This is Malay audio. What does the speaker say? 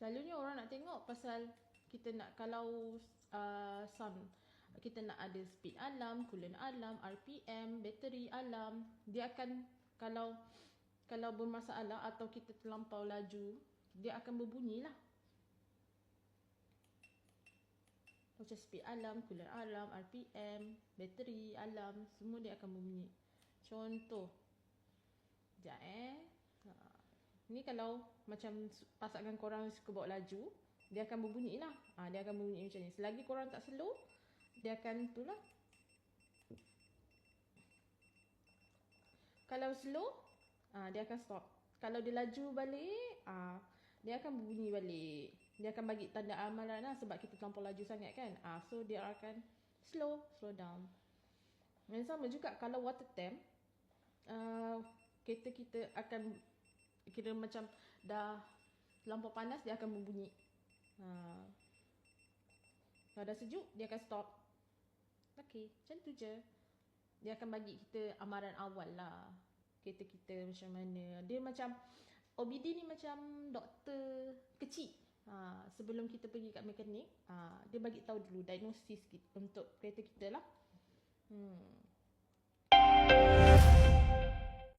Selalunya orang nak tengok pasal kita nak, kalau sound, kita nak ada speed alarm, coolant alarm, RPM, bateri alarm. Dia akan, kalau bermasalah atau kita terlampau laju, dia akan berbunyi lah. Macam speed alarm, coolant alarm, RPM, bateri alarm, semua dia akan berbunyi. Contoh, sekejap ni kalau macam pasangan korang suka bawa laju, dia akan berbunyi lah. Dia akan berbunyi macam ni. Selagi korang tak slow, dia akan tu lah. Kalau slow, dia akan stop. Kalau dia laju balik, dia akan berbunyi balik. Dia akan bagi tanda amaran lah, sebab kita terlampau laju sangat kan. So dia akan slow down. Dan sama juga kalau water temp, kereta kita akan kira macam dah terlampau panas, dia akan berbunyi. Kalau dah sejuk, dia akan stop. Okey, macam tu je. Dia akan bagi kita amaran awal lah, kereta kita macam mana. Dia macam, OBD ni macam doktor kecil. Sebelum kita pergi kat mekanik, dia bagi tahu dulu diagnosis untuk kereta kita lah.